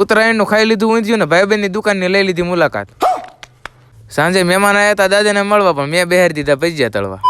ઉત્તરાયણનું ખાઈ લીધું ઊંધ્યું ને ભાઈબંધની દુકાનની લઈ લીધી મુલાકાત. સાંજે મહેમાન આવ્યા હતા દાદાને મળવા, પણ મેં બેહારી દીધા ભજીયા તળવા.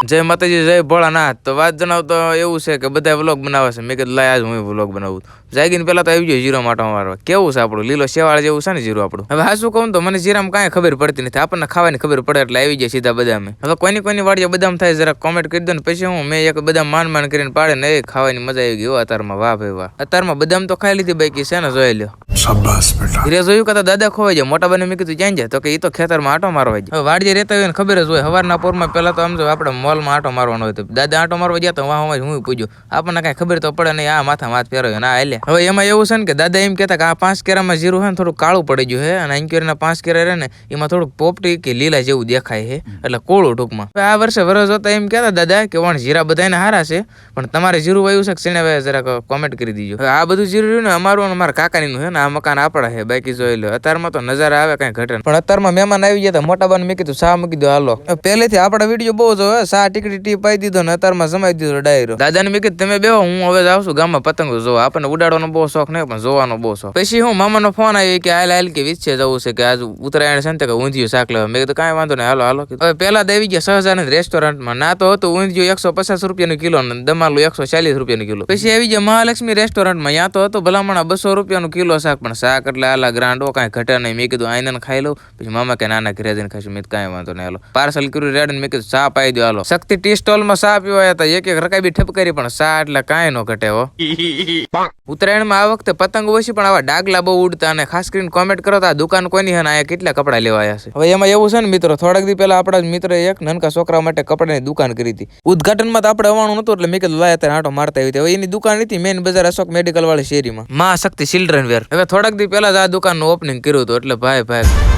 જય માતાજી, જય ભોળાનાથ. તો વાત જણાવતો એવું છે કે બધા વ્લોગ બનાવે છે. મેં કીધું લાય આજ હું વ્લોગ બનાવું. જાગીને પેલા તો આવી ગયો જીરો માટો મારવા. કેવું છે આપણું લીલો શેવાળ જેવું છે ને જીરો આપણું. હવે હા શું કહું તો મને જીરામાં કાંઈ ખબર પડતી નથી. આપણને ખાવાની ખબર પડે એટલે આવી જાય સીધા બદામે. હવે કોઈની વાડીએ બદામ થાય જરા કોમેન્ટ કરી દો ને. પછી હું મેં એક બદામ માન કરીને પાડે ને એ ખાવાની મજા આવી ગઈ. અત્યારમાં વાહ ભાઈ વાહ. અત્યારમાં બદામ તો ખાઈ લીધી બાકી છે ને જોઈ લ્યો. શાબાશ બેટા. ધીરે જોયું કે દાદા ખોવાઈ જાય. મોટા બને મેં કીધું ક્યાં જાય તો કે એ તો ખેતરમાં આટો મારવા જાય. હવે વાડીએ રહેતા હોય ને ખબર જ હોય. સવારના પોરમાં પેલા તો સમજો આપણે મોલમાં આટો મારવાનો હોય તો દાદા આટો મારવા ગયા તો વાહ હું પૂછ્યું. આપણને કાંઈ ખબર તો પડે નહીં. આ માથા માથ ફેરવ્યો ના હાલે. હવે એમાં એવું છે ને કે દાદા એમ કહેતા કે આ 5 કેરામાં જીરું છે ને થોડું કાળું પડી ગયું છે અને અંક્યોરના 5 કેરા રહે ને એમાં થોડુંક પોપટી કે લીલા જેવું દેખાય છે એટલે કોળું ટૂંકમાં. આ વર્ષે વરસ હોતા એમ કહેતા દાદા કે વણ જીરા બધાને હારા છે પણ તમારે જીરું વાયું છે કે શેણે વાય જરાક કોમેન્ટ કરી દીજો. આ બધું જીરું રહ્યું ને અમારું અને મારા કાકાનીનું છે ને આ મકાન આપણા છે બાકી જોઈ લો. અત્યારમાં તો નજારા આવે કઈ ઘટે પણ અત્યારમાં મહેમાન આવી ગયા મોટા બાને મેં કીધું સા મૂકી દો હાલો. પહેલેથી આપણા વિડીયો બહુ જોવે સા ટીકડી ટી પાઈ દીધો ને અત્યારમાં જમાઈ દીધો ડાયરો. દાદાને મેં કીધું તમે બેહો હું હવે જાઉં છું ગામમાં પતંગો જોવા. આપણને ઉડાડવાનો બહુ શોખ નહીં પણ જોવાનો બહુ શોખ. પછી હું મામાનો ફોન આવ્યો કે હાલ કે વિશે જવું છે કે આજ ઉત્તરાયણ છે ને કે ઊંધિયું શાક લેવા. મેં કીધું કાંઈ વાંધો નહીં હાલો હાલો. હવે પેલા તો આવી ગયા 6000 રેસ્ટોરન્ટમાં. ના તો હતું ઊંધિયું 150 રૂપિયાનું કિલો ને દમાલું 140 રૂપિયાનું કિલો. પછી આવી ગયા મહાલક્ષ્મી રેસ્ટોરન્ટમાં. ત્યાં તો હતું ભલામણા 200 રૂપિયાનું કિલો શાક પણ શાક એટલે આલા ગ્રાન્ડો કાંઈ ઘટે નહીં. મેં કીધું આઈને ખાઈ લઉં. પછી મામા કે નાના ઘરે જઈને ખાઈશું. મેં કાંઈ વાંધો નહીં હાલો. પાર્સલ કર્યું રેડ ને મેં કીધું ચા પાઈ દો હાલો. શક્તિ ટી સ્ટોલમાં ચા પીવા હતા. એક રકાબી ઠપ કરી પણ ચા એટલે કાંઈ નો ઘટે હો. ઉત્તરાયણમાં આ વખતે પતંગ ઓછી પણ આવા ડાગલા બહુ ઉડતા અને ખાસ કરીને કોમેન્ટ કરો તો આ દુકાન કોઈની છે ને અહીંયા કેટલા કપડા લેવા આવ્યા છે. હવે એમાં એવું છે ને મિત્રો થોડાક દી પહેલા આપણા મિત્ર એક નાનકા છોકરા માટે કપડાની દુકાન કરી હતી. ઉદઘાટનમાં તો આપણે આવવાનું નતું એટલે મેં કીધું લાય અત્યારે આંટો મારતા આવી. હવે એની દુકાન હતી મેન બજાર અશોક મેડિકલ વાળી શેરીમાં માં શક્તિ ચિલ્ડ્રન વેર. હવે થોડાક દી પહેલા જ આ દુકાનનું ઓપનિંગ કર્યું હતું એટલે ભાઈ